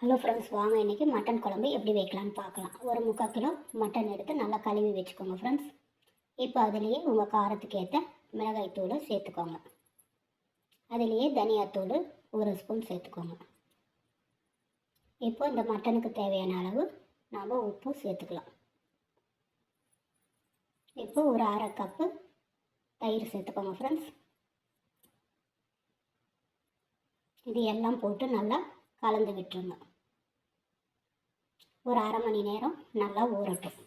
Hello friends, வாங்க இன்றைக்கி mutton குழம்பு எப்படி வைக்கலான்னு பார்க்கலாம். ஒரு 3/4 கிலோ மட்டன் எடுத்து நல்லா கழுவி வச்சுக்கோங்க ஃப்ரெண்ட்ஸ். இப்போ அதிலேயே உங்கள் காரத்துக்கு ஏற்ற மிளகாய் தூள் சேர்த்துக்கோங்க. அதிலேயே தனியாத்தூள் 1 ஸ்பூன் சேர்த்துக்கோங்க. இப்போ இந்த மட்டனுக்கு தேவையான அளவு நாம் உப்பு சேர்த்துக்கலாம். இப்போ ஒரு 1/2 கப்பு தயிர் சேர்த்துக்கோங்க ஃப்ரெண்ட்ஸ். இது எல்லாம் போட்டு நல்லா கலந்து விட்டுருங்க. ஒரு 1/2 மணி நேரம் நல்லா ஊறட்டும்.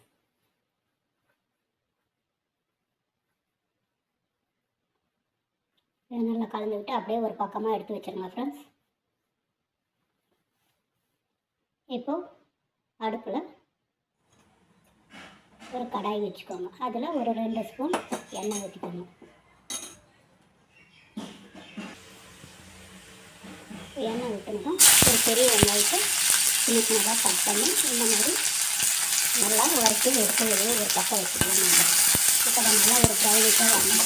இதை நல்லா கலந்து விட்டு அப்படியே ஒரு பக்கமாக எடுத்து வச்சுருங்க ஃப்ரெண்ட்ஸ். இப்போ அடுப்பில் ஒரு கடாய் வச்சுக்கோங்க. அதில் ஒரு 2 ஸ்பூன் எண்ணெய் ஊற்றிக்கோங்க. எண்ணெய் ஊற்றினதும் ஒரு பெரிய வெங்காயத்தை சின்ன சின்னதாக கட் பண்ணி இந்த மாதிரி நல்லா வறுத்து எடுத்து ஒரு பக்கம் வச்சுக்கலாம். இப்போ நல்லா ஒரு ப்ரௌனிஷாக வரணும்.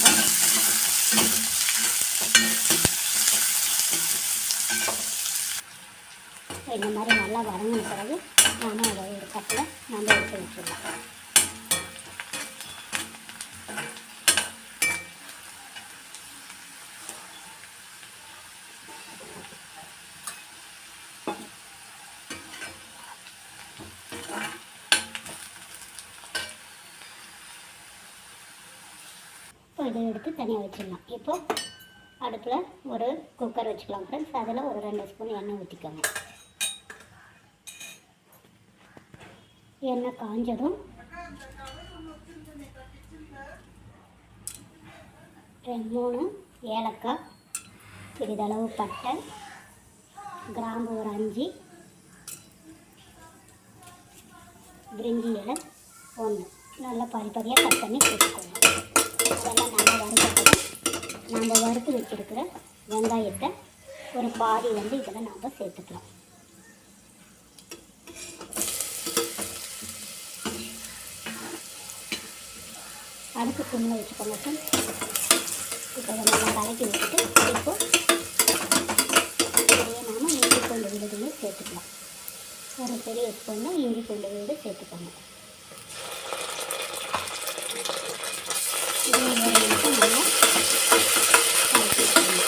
இந்த மாதிரி நல்லா வதங்கின பிறகு நாம் அதை ஒரு கப்பில் நம்ம எடுத்து வச்சுக்கலாம். இப்போ இதை எடுத்து தனியாக வச்சிடலாம். இப்போ அடுப்பில் ஒரு குக்கர் வச்சுக்கலாம் ஃப்ரெண்ட்ஸ். அதில் ஒரு 2 ஸ்பூன் எண்ணெய் ஊற்றிக்கோங்க. எண்ணெய் காஞ்சதும் 3 ஏலக்காய், சிறிதளவு பட்டை, கிராம்பு ஒரு 5, பிரிஞ்சி இலை 1 நல்லா படிப்படியாக கட் பண்ணி சேர்த்துக்கோங்க. அதெல்லாம் நல்லா வறுக்கப்படும். நம்ம வறுத்து வச்சுருக்கிற வெங்காயத்தை ஒரு பாதி இதில் நாம் சேர்த்துக்கலாம். அடுப்பு சிம்மில் வச்சுக்கோங்க ஃப்ரெண்ட்ஸ். இப்போ அதை நல்லா கலக்கி வச்சுட்டு இப்போ இதையே நாம் இஞ்சி பூண்டு விழுதுன்னு சேர்த்துக்கலாம். ஒரு பெரிய ஸ்பூனில் இஞ்சி பூண்டு விழுது சேர்த்துக்கோங்க. இதை ஒரு நிமிஷம் நல்லா கலக்கி வச்சுக்கோங்க.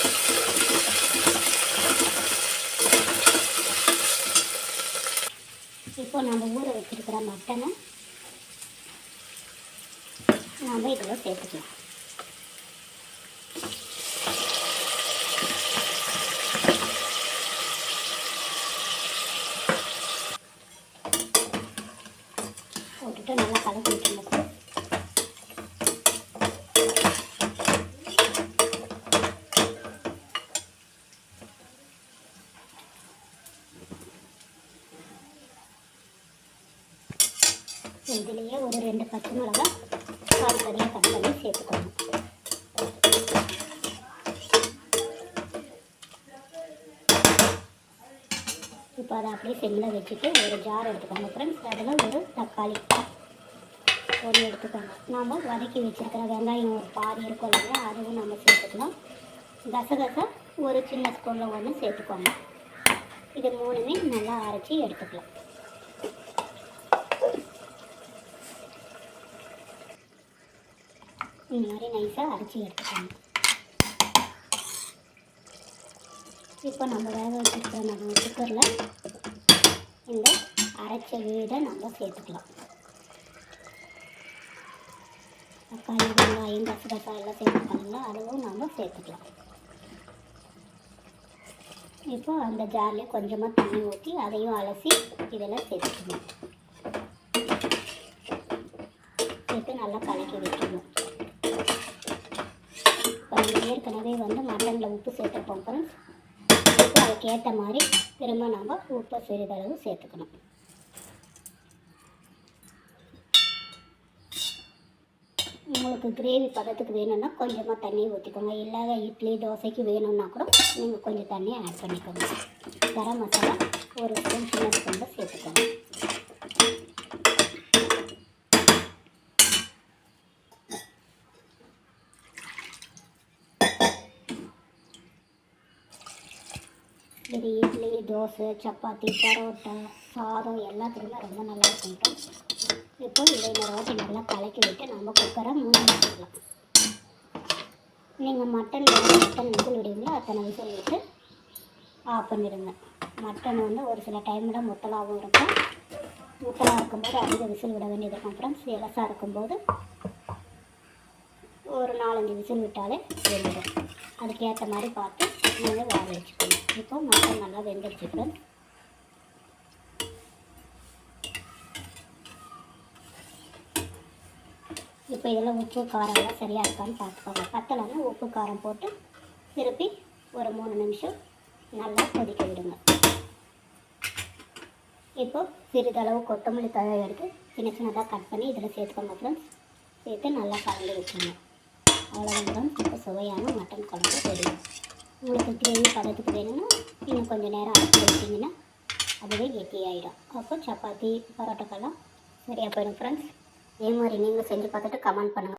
இப்போ நம்ம ஊற வச்சுருக்கிற மட்டனை நாம் இதில் சேர்த்துக்கலாம். போட்டுட்டு நல்லா கலக்கி விட்டுருங்க. இதிலேயே ஒரு 2 பச்சை மிளகாய் பாதியாக கட் பண்ணி சேர்த்துக்கணும். இப்போ அதை அப்படியே சிம்மில் வச்சுட்டு ஒரு ஜார் எடுத்துக்கோங்க ஃப்ரெண்ட்ஸ். அதில் ஒரு தக்காளி 1 எடுத்துக்கோங்க. நாம் வதக்கி வச்சுருக்கிற வெங்காயம் ஒரு பாதி இருக்கும் இல்லையா, அதுவும் நம்ம சேர்த்துக்கலாம். கசகசா ஒரு சின்ன ஸ்பூனில் 1 சேர்த்துக்கோங்க. இது 3மே நல்லா அரைச்சி எடுத்துக்கலாம். இந்த மாதிரி நைஸாக அரைச்சி எடுத்துக்கோங்க. இப்போ நம்ம வேக வச்சுருக்கிற நம்ம குக்கரில் இந்த அரைச்ச விழுதை நம்ம சேர்த்துக்கலாம். தக்காளி, வெங்காயம், கசகசா எல்லாம் சேர்த்துக்கணுங்களா, அதுவும் நம்ம சேர்த்துக்கலாம். இப்போ அந்த ஜார்லேயே கொஞ்சமாக தண்ணி ஊற்றி அதையும் அலசி இதில் சேர்த்துக்கணும். சேர்த்து நல்லா கலக்கி வைக்கணும். ஏற்கனவே மட்டனில் உப்பு சேர்த்துருப்போம் ஃப்ரெண்ட்ஸ். இப்போ அதுக்கு ஏற்ற மாதிரி திரும்ப நம்ம உப்பு சிறிதளவு சேர்த்துக்கணும். உங்களுக்கு கிரேவி பதத்துக்கு வேணும்னா கொஞ்சமாக தண்ணி ஊற்றிக்கோங்க. இல்லாத இட்லி தோசைக்கு வேணும்னா கூட நீங்கள் கொஞ்சம் தண்ணி ஆட் பண்ணிக்கோங்க. கரம் மசாலா ஒரு ஸ்பூன் சின்ன ஸ்பூனில் சேர்த்துக்கோங்க. இது இட்லி தோசை, சப்பாத்தி, பரோட்டா, சாதம் எல்லாத்துக்குமே ரொம்ப நல்லா இருக்கும் ஃப்ரெண்ட்ஸ். இப்போ இதை இன்னொரு வாட்டி நல்லா கலக்கி விட்டு நம்ம குக்கரை மூடி வச்சிடலாம். நீங்கள் மட்டன் விசில் விடுவீங்களோ அத்தனை விசில் விட்டு ஆஃப் பண்ணிடுங்க. மட்டன் வந்து ஒரு சில டைமில் முத்தலாகவும் இருக்கும். முத்தலாக இருக்கும்போது அதிக விசில் விட வேண்டியது இருக்கும் ஃப்ரெண்ட்ஸ். இலசாக இருக்கும்போது ஒரு 4-5 விசில் விட்டாலே வெந்துடும். அதுக்கேற்ற மாதிரி பார்த்து நீங்கள் வேக வச்சுக்கணும். இப்போ மட்டன் நல்லா வெந்துடுச்சு ஃப்ரெண்ட்ஸ். இப்போ இதில் உப்பு காரம்லாம் சரியாக இருக்கான்னு பார்த்துக்கோங்க. பத்தலைன்னா உப்பு காரம் போட்டு திருப்பி ஒரு 3 நிமிஷம் நல்லா கொதிக்க விடுங்க. இப்போ சிறிதளவு கொத்தமல்லி தழை எடுத்து சின்ன சின்னதாக கட் பண்ணி இதில் சேர்த்துக்கோங்க ஃப்ரெண்ட்ஸ். சேர்த்து நல்லா கலந்து வச்சுக்கணும். அவ்வளோதான் ஃப்ரெண்ட்ஸ். இப்போ சுவையான மட்டன் குழம்பு ரெடி. உங்களுக்கு கிரேவி பதத்துக்கு வேணும்னா இன்னும் கொஞ்சம் நேரம் அடுத்து வச்சிங்கன்னா அதுவே கெட்டியாயிடும். அப்போ சப்பாத்தி பரோட்டாக்கெல்லாம் சரியாக போயிடும் ஃப்ரெண்ட்ஸ். இதே மாதிரி நீங்கள் செஞ்சு பார்த்துட்டு கமெண்ட் பண்ணுங்கள்.